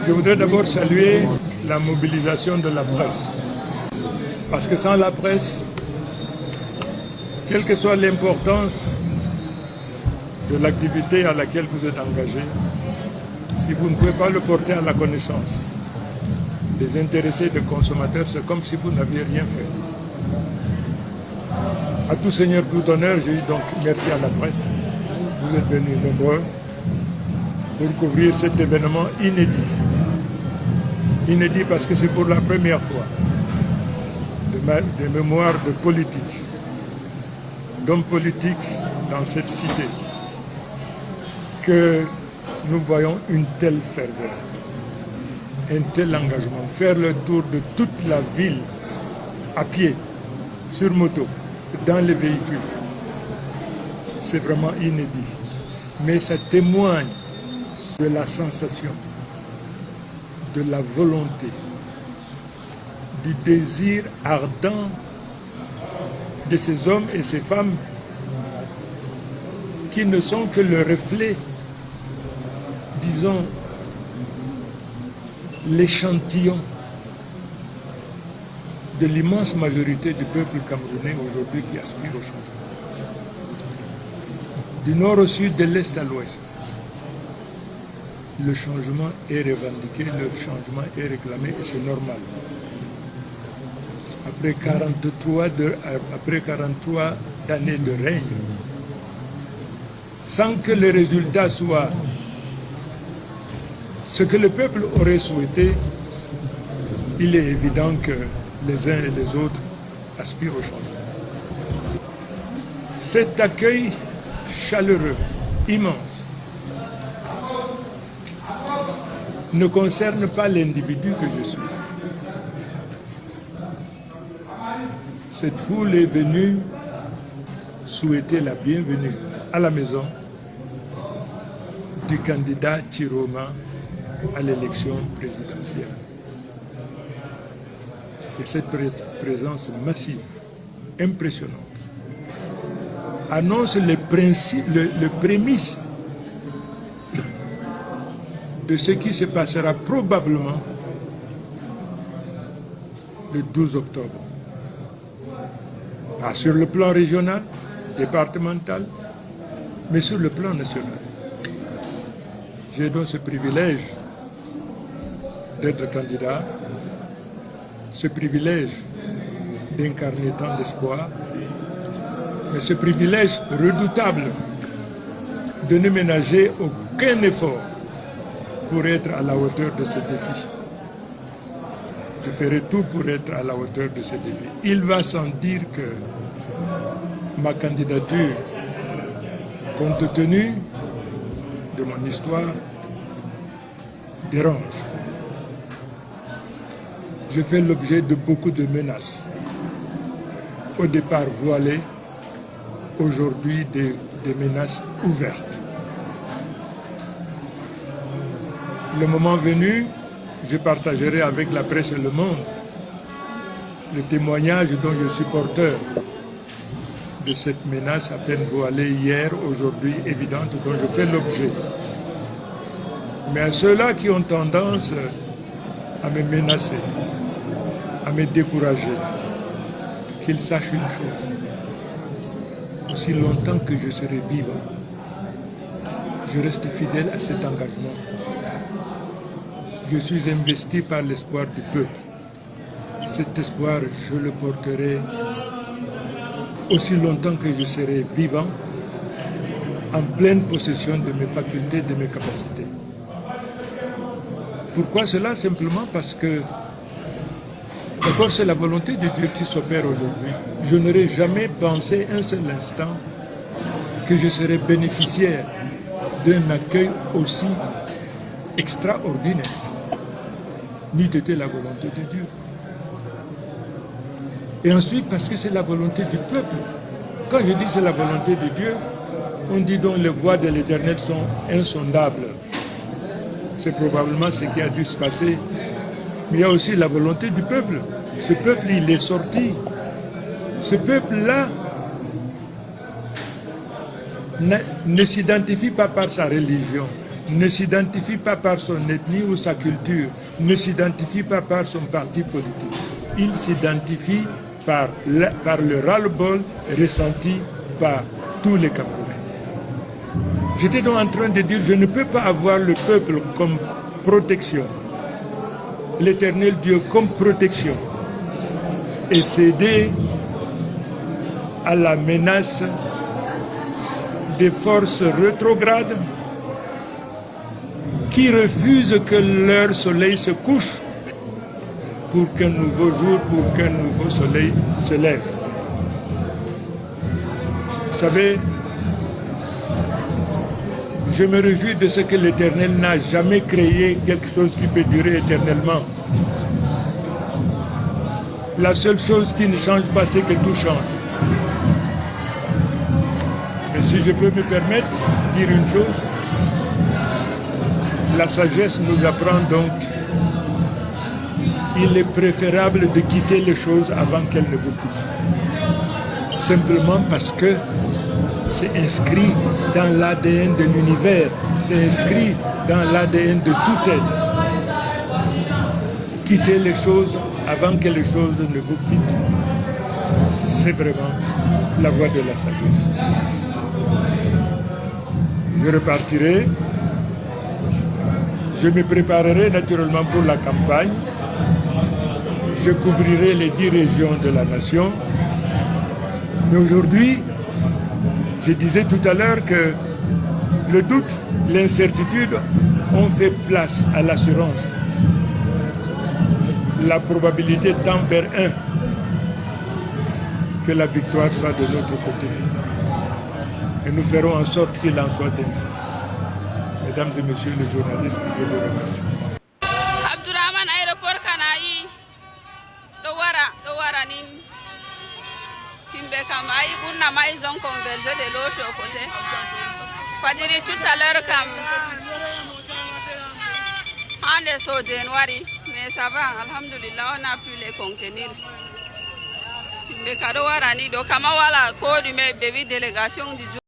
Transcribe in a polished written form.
Je voudrais d'abord saluer la mobilisation de la presse. Parce que sans la presse, quelle que soit l'importance de l'activité à laquelle vous êtes engagé, si vous ne pouvez pas le porter à la connaissance des intéressés, des consommateurs, c'est comme si vous n'aviez rien fait. À tout seigneur, tout honneur, j'ai eu donc merci à la presse. Vous êtes venus nombreux pour couvrir cet événement inédit. Inédit parce que c'est pour la première fois des mémoires de politique, d'hommes politiques dans cette cité, que nous voyons une telle ferveur, un tel engagement, faire le tour de toute la ville à pied, sur moto, dans les véhicules. C'est vraiment inédit. Mais ça témoigne de la sensation, de la volonté, du désir ardent de ces hommes et ces femmes qui ne sont que le reflet, disons, l'échantillon de l'immense majorité du peuple camerounais aujourd'hui qui aspire au changement. Du nord au sud, de l'est à l'ouest, le changement est revendiqué, le changement est réclamé et c'est normal. Après 43 années de règne, sans que les résultats soient ce que le peuple aurait souhaité, il est évident que les uns et les autres aspirent au changement. Cet accueil chaleureux, immense, ne concerne pas l'individu que je suis. Cette foule est venue souhaiter la bienvenue à la maison du candidat Chiroma à l'élection présidentielle. Et cette présence massive, impressionnante, annonce le prémisse de ce qui se passera probablement le 12 octobre. Pas sur le plan régional, départemental, mais sur le plan national. J'ai donc ce privilège d'être candidat, ce privilège d'incarner tant d'espoir, mais ce privilège redoutable de ne ménager aucun effort pour être à la hauteur de ce défi. Je ferai tout pour être à la hauteur de ce défi. Il va sans dire que ma candidature, compte tenu de mon histoire, dérange. Je fais l'objet de beaucoup de menaces. Au départ voilées, aujourd'hui des menaces ouvertes. Le moment venu, je partagerai avec la presse et le monde le témoignage dont je suis porteur de cette menace à peine voilée hier, aujourd'hui évidente, dont je fais l'objet. Mais à ceux-là qui ont tendance à me menacer, à me décourager, qu'ils sachent une chose. Aussi longtemps que je serai vivant, je reste fidèle à cet engagement. Je suis investi par l'espoir du peuple. Cet espoir, je le porterai aussi longtemps que je serai vivant, en pleine possession de mes facultés, de mes capacités. Pourquoi cela? Simplement parce que, d'abord, c'est la volonté de Dieu qui s'opère aujourd'hui. Je n'aurais jamais pensé un seul instant que je serais bénéficiaire d'un accueil aussi extraordinaire. N'eût été la volonté de Dieu. Et ensuite, parce que c'est la volonté du peuple. Quand je dis c'est la volonté de Dieu, on dit donc les voies de l'Éternel sont insondables. C'est probablement ce qui a dû se passer. Mais il y a aussi la volonté du peuple. Ce peuple, il est sorti. Ce peuple-là ne s'identifie pas par sa religion, ne s'identifie pas par son ethnie ou sa culture, ne s'identifie pas par son parti politique. Il s'identifie par le ras-le-bol ressenti par tous les Camerounais. J'étais donc en train de dire, je ne peux pas avoir le peuple comme protection, l'Éternel Dieu comme protection, et céder à la menace des forces rétrogrades qui refusent que leur soleil se couche pour qu'un nouveau jour, pour qu'un nouveau soleil se lève. Vous savez, je me réjouis de ce que l'Éternel n'a jamais créé quelque chose qui peut durer éternellement. La seule chose qui ne change pas, c'est que tout change. Mais si je peux me permettre de dire une chose, la sagesse nous apprend donc qu'il est préférable de quitter les choses avant qu'elles ne vous quittent. Simplement parce que c'est inscrit dans l'ADN de l'univers, c'est inscrit dans l'ADN de tout être. Quitter les choses avant que les choses ne vous quittent, c'est vraiment la voie de la sagesse. Je repartirai, je me préparerai naturellement pour la campagne, je couvrirai les 10 régions de la nation, mais aujourd'hui, je disais tout à l'heure que le doute, l'incertitude ont fait place à l'assurance. La probabilité tend vers 1, que la victoire soit de notre côté. Et nous ferons en sorte qu'il en soit ainsi. Mesdames et messieurs les journalistes, je vous remercie. Abdourahmane aéroport Kanayi, Dowara Ning. Kimbekamaï, Bournama, ils ont convergé de l'autre côté. Fadiri tout à l'heure comme en décembre, January, mais ça va, alhamdulillah, on a pu les contenir. Kimbekado Warani, donc Kamawala, code de mes bébés délégation du